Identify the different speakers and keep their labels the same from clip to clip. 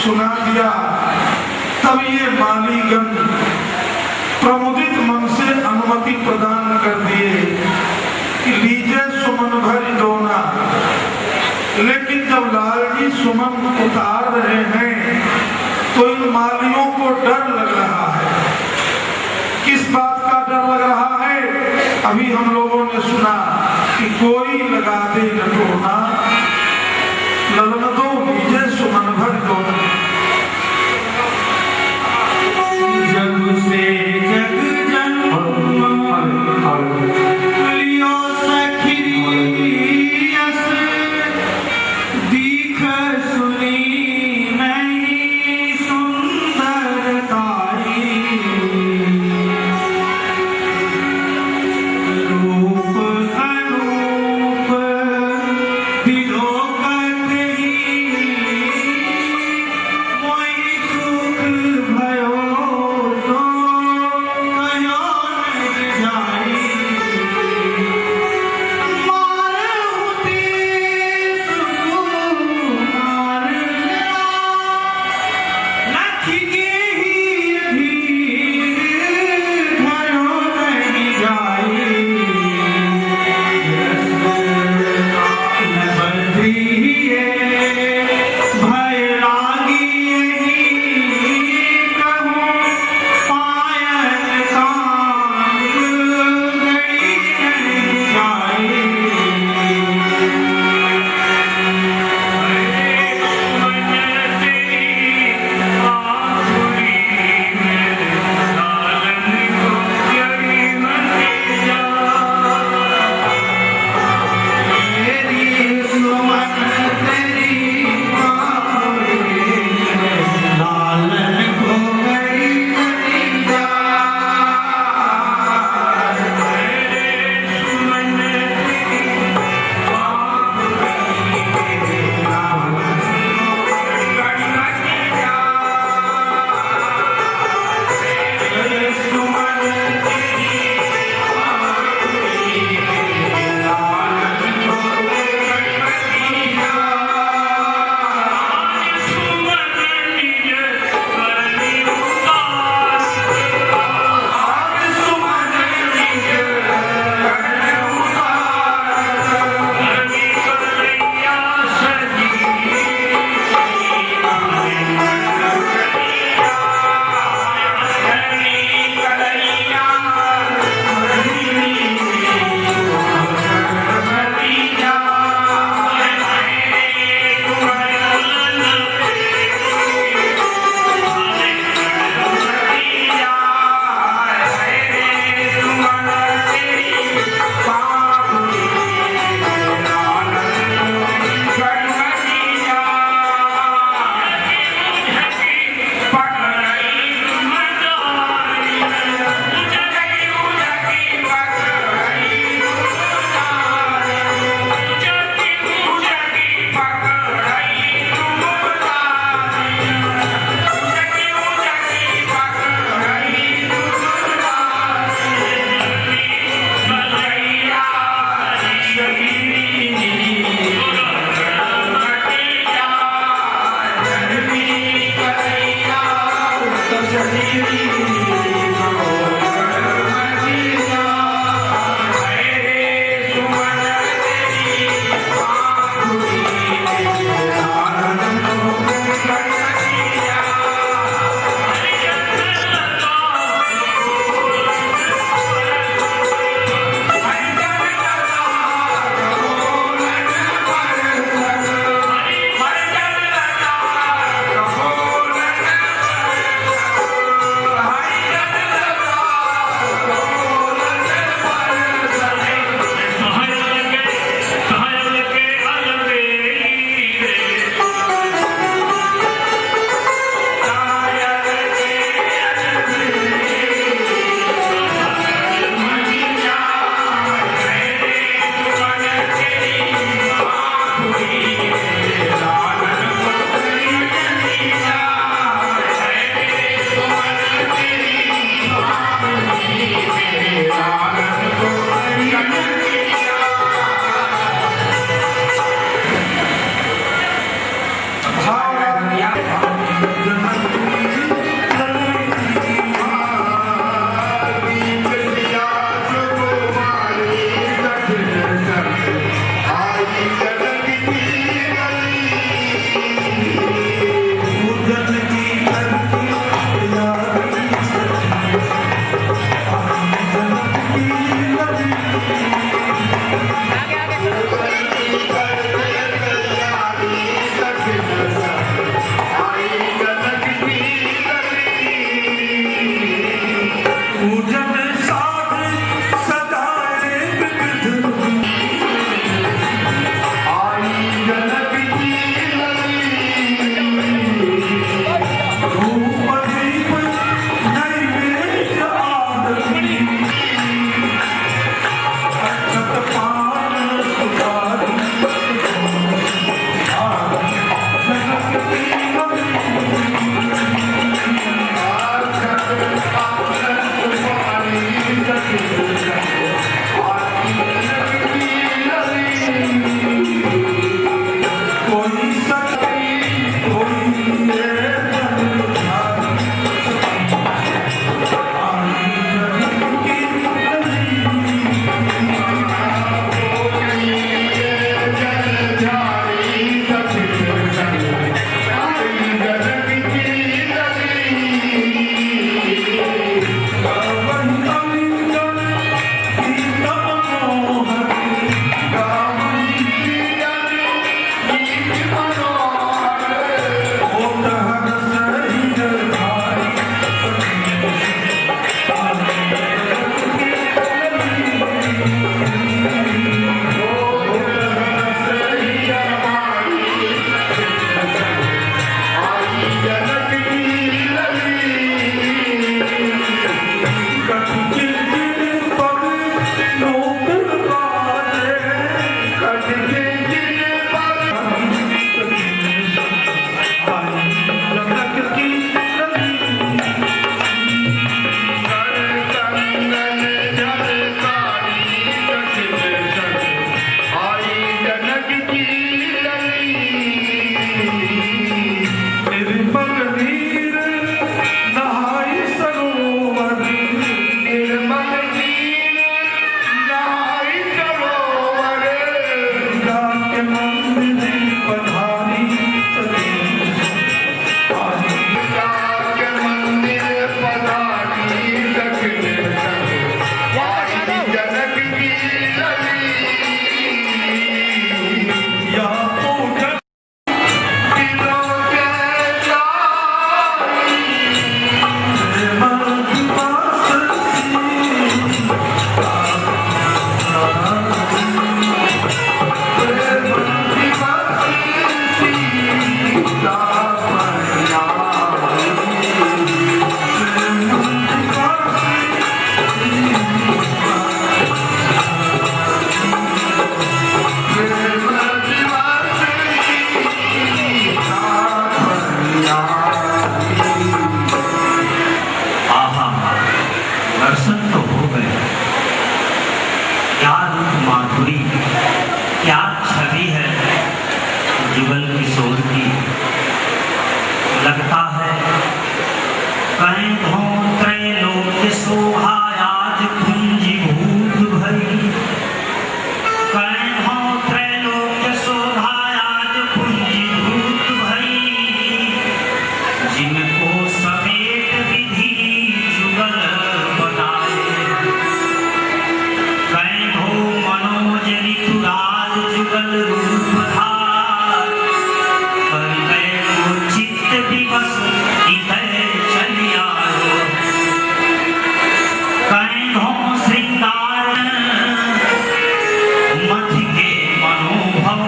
Speaker 1: सुना दिया, तब ये मालीगण प्रमुदित मन से अनुमति प्रदान कर दिए कि लीजिए सुमन भर दोना। लेकिन जब लाल जी सुमन उतार रहे हैं तो इन मालियों को डर लग रहा है। किस बात का डर लग रहा है? अभी हम लोगों ने सुना कि कोई लगा दे न टोना, ललन दो लीजिए सुमन भर दोना।
Speaker 2: जग से जग लियो सखियस दीख सुनी मैं आहा, दर्शन तो हो गए। क्या रूप माधुरी, क्या छवि है जुगल किशोर की। लगता है कहीं हो त्रैलोक्य शोभा आज कुंजीभूत भई। कहीं हो त्रैलोक्य शोभा आज कुंजीभूत भई। जिनको समेत विधि जुगल बनाए। कहीं हो मनोज ऋतुराज जुगल रूप धार। कर गए वो चित्त दिवस इतै चली आयो। कहीं हो श्रृंगार मथ के मनोभव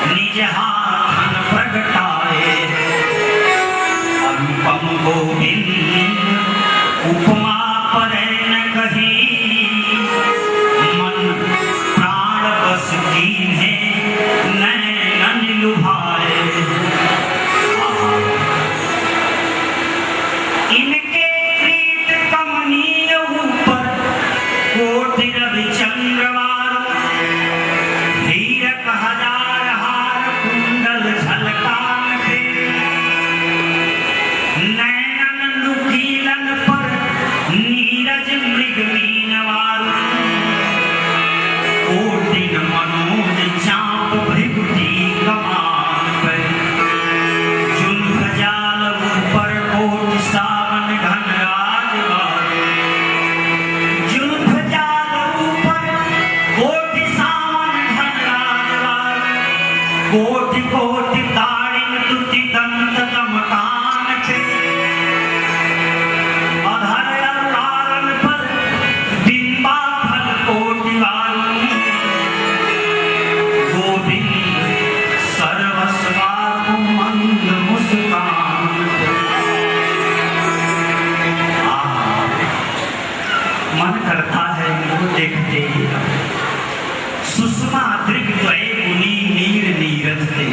Speaker 2: निज हाथन प्रगटाए। अनुपम गोविंद उपमा परै न कही। मन प्राण बस कीन्हे नैनन लुभाए। इनके प्रीत कमनीय ऊपर कोटि रवि चंद्रवार। हीरक हजार हार कुंडल झलकान पे। नैनन नुकीलन पर नीरज मृग मीनवार। कोटिन मनोज चाप भृगुटी कमान पे। जुल्फ जाल ऊपर कोटि सावन घन राजवार। जुल्फ जाल ऊपर कोटि सावन घन राजवार। कोटि कोटि ताड़िन तुति दंत दमकान पे। अधर अवतारन पर बिंबा फल कोटि वारुण। गोविंद सर्वस्वार्थ मंद मुस्कान पे। आहा, मन करता है इनको देखते ही। सुषमा दृग द्वय गुणी नीर नीरज दे।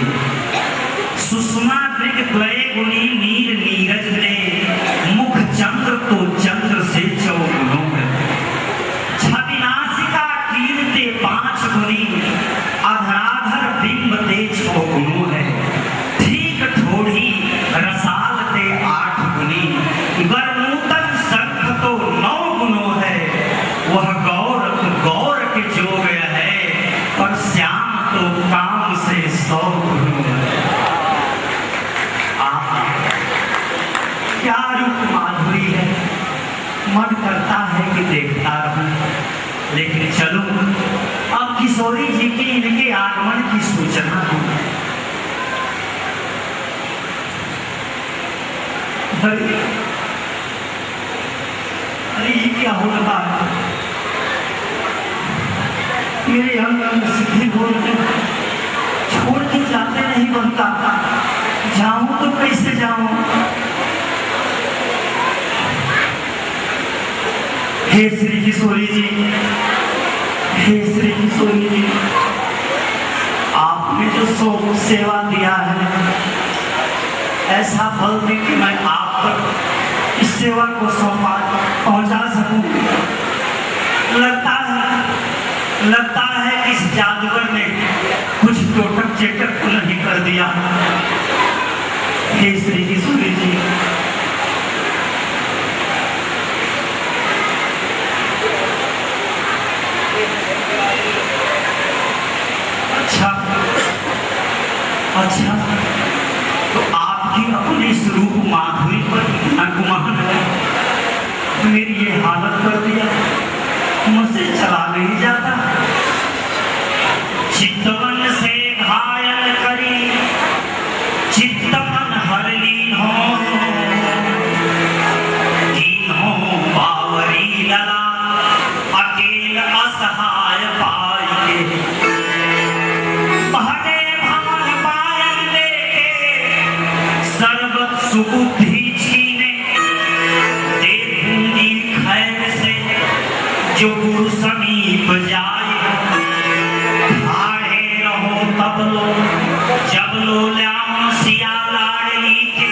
Speaker 2: सुषमा दृग द्वय गुणी नीर नीरज दे। मुख चंद्र तो चंद्र से चौगुणों है। छविनासिका कीर्ते पांच गुणी। अधराधर बिंब दे छो गुणों है। ठीक ठोड़ी रसाल ते आठ गुणी। गर्मूतन शंख तो नौ गुणों है। वह गौर गौर के जोग है। पर श्याम तो काम से 100 गुणों है। आहा, क्या रूप माधुरी है। मन करता है कि देखता रहूं। लेकिन चलो अब किशोरी जी के इनके आगमन की सूचना हो। अरे ये क्या हो रहा है। मेरे अंग अंग शिथिल हो रहे। छोड़ के जाते नहीं बनता। जाऊं तो कैसे जाऊं। हे श्री किशोरी जी, हे श्री किशोरी जी, आपने जो सेवा दिया है ऐसा फल दे कि मैं आप तक इस सेवा को पहुंचा सकूं। लगता है इस जादूगर ने कुछ टोटक चेटक तो नहीं कर दिया। हे श्री किशोरी जी, अच्छा तो आपकी अपने स्वरूप माधुरी पर इतना गुमान है। मेरी ये हालत कर दिया, मुझसे चला नहीं जाता। चित्तवन से घायल करी चित्तवन हर लीन हो। दीन हो बावरी लला अकेल असहाय पाई के। भगे भान पायन लेके सर्वत सुबुद्धि छीने। देखूंगी खैर से जो गुरु समीप जाए। ठाड़े रहो तब लो जब लो ल्याम सिया लाडली के।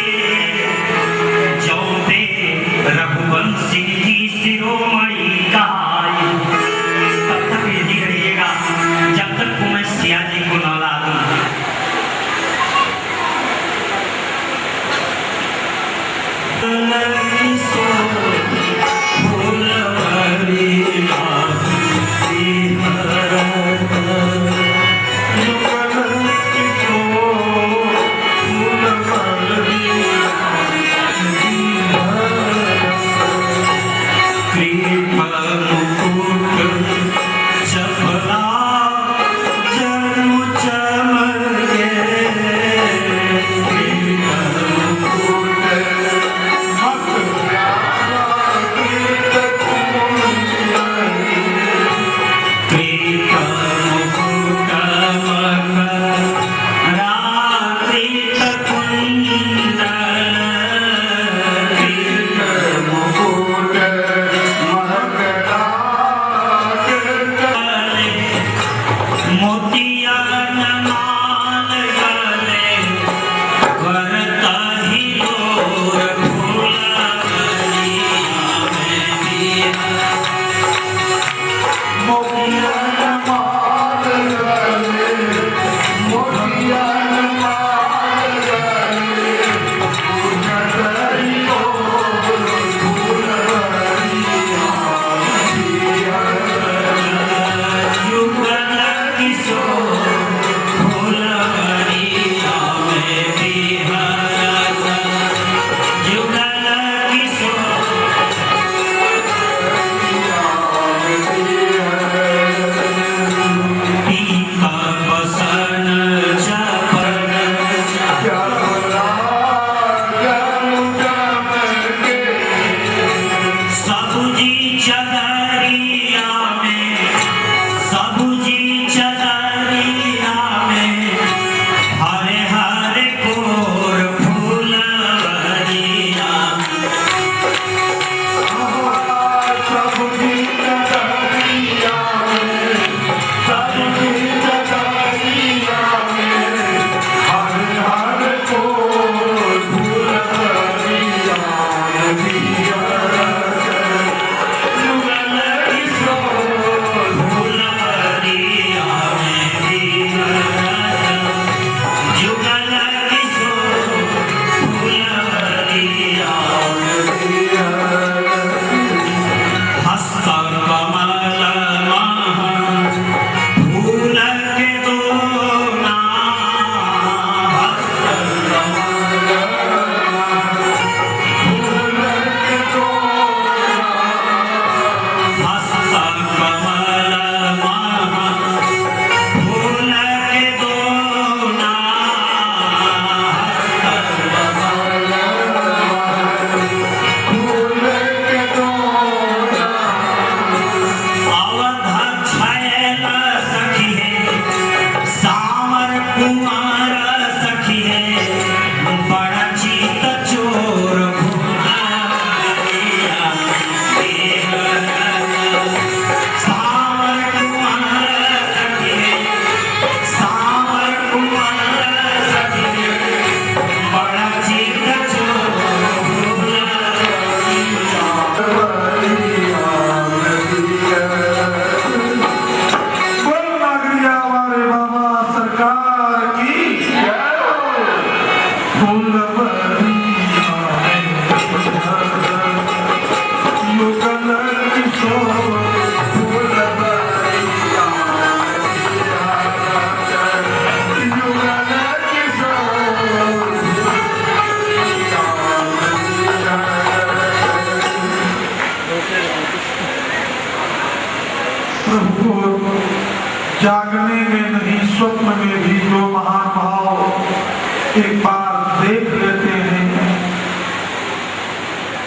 Speaker 1: जागने में नहीं स्वप्न में भी जो महान भाव एक बार देख लेते हैं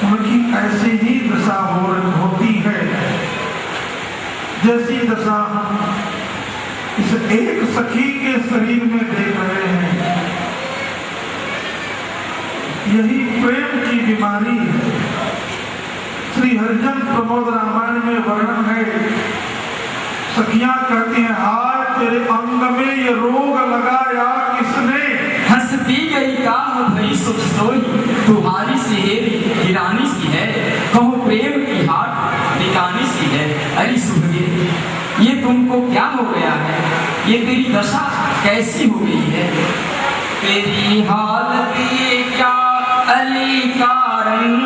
Speaker 1: उनकी ऐसी ही दशा होती है जैसी दशा इस एक सखी के शरीर में देख रहे हैं। यही प्रेम की बीमारी है। श्री हरिजन प्रमोद रामायण में वर्णन है। सखियां कहती हैं हाय तेरे अंग में ये रोग लगाया किसने।
Speaker 3: हंसती गई काह भरी सुख सोई तुम्हारी सी है गिरानी सी है कहो प्रेम की हाट निकानी सी है। अरे सुभगे ये तुमको क्या हो गया है, ये तेरी दशा कैसी हो गई है। तेरी हालत ये क्या अली कारण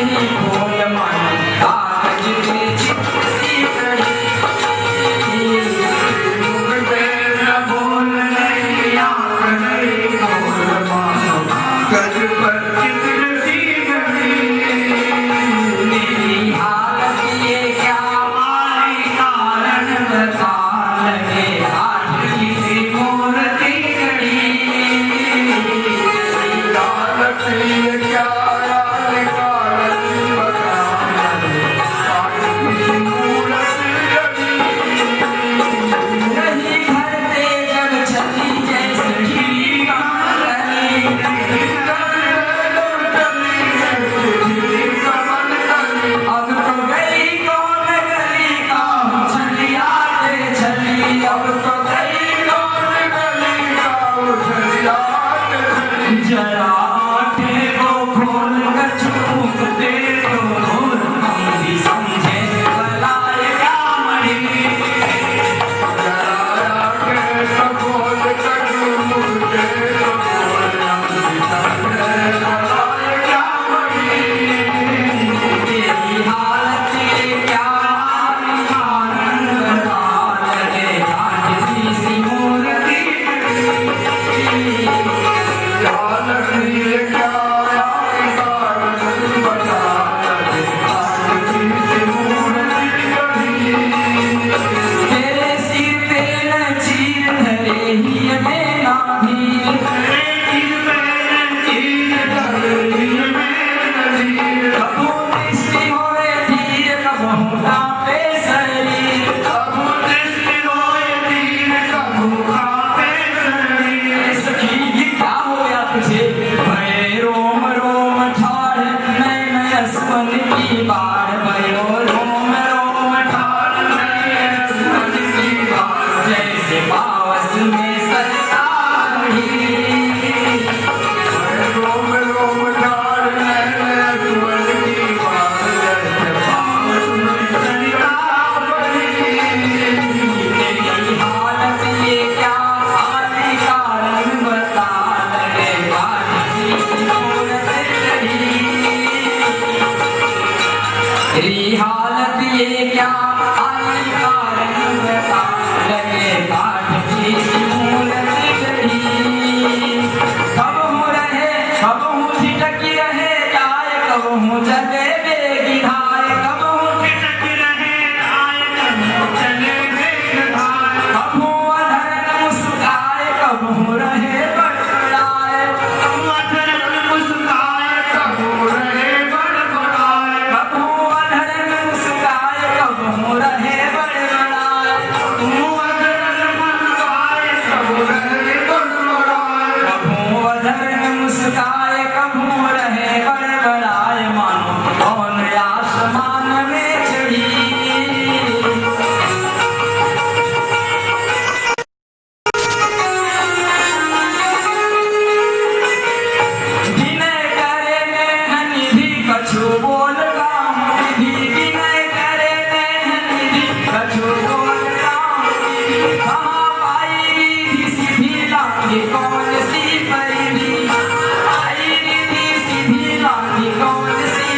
Speaker 3: नहीं खोल मन कागज पे चिट्ठी कड़ी मेरी हालत ये क्या मारी कारण बता लगे आखिरी सी मूर्ति कड़ी
Speaker 1: हालत ये क्या
Speaker 3: नहीं घर पे जब चली जैसे खीरी अब तो गई कौन गली का छलिया रे छली अब तो गई कौन गली का जरा आटे को खोल कर छूक दे तो हम भी समझे भलाए क्या मरी तेरी हालत ये क्या हारी कारण बता लगे आखिरी सी मूर्ति तेरे सिर पे नचीर धरे ही मेरा धीर कबू दृष्टि होए धीर कबू कांपे शरीर सखी ये क्या होया तुझे भये रोम रोम ठाड़ नैन यशवन की बाढ़ भयो रोम रोम ठाड़ नैन यशवन की बाढ़ जैसे पावस में सरताड़ी तेरी हालत ये क्या हारी कारण बता लगे आखिरी सी मूरत कड़ी तेरी हालत ये क्या हारी कारण बता लगे आखिरी सी मूरत कड़ी कब हूँ रहे कब हूँ झिटकी रहे जाए कब हूँ जगे बेगी धाय कब हूँ झिटकी रहे आए कब हूँ चले बेगी धाय कब हूँ अधर मुस्काए कब हूँ रहे बड़बड़ाए कब हूँ अधर मुस्काए कब हूँ रहे बड़बड़ाए कब हूँ अधर मुस्काए कब हूँ रहे बड़बड़ाए कब हूँ अधर मुस्काए कब हूँ रहे बड़बड़ाए कब हूँ अधर मुस्काए कब हूँ रहे बड़बड़ाए मानो कौन आसमान में चढ़ी विनय करे निधि कछु बोल काम विधि विनय करे निधि कछु बोल काम विधि कहाँ पाई रिधि सीधी लागी कौन सी परिधि आई रिधि सीधी लागी कौन सी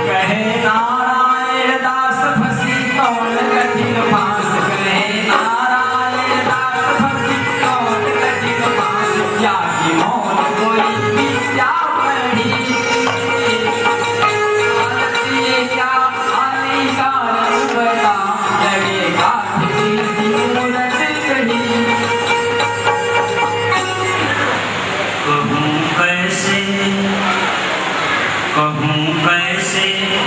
Speaker 3: कहे नारायण दास फंसी कौन कठिन फांस कहे नारायण दास फंसी कौन कठिन फांस क्या की मौत कोई विद्या पढ़ी हालत ये क्या हानि कारण बता लगे आखिरी सी मूरत कड़ी
Speaker 2: कहूँ कैसे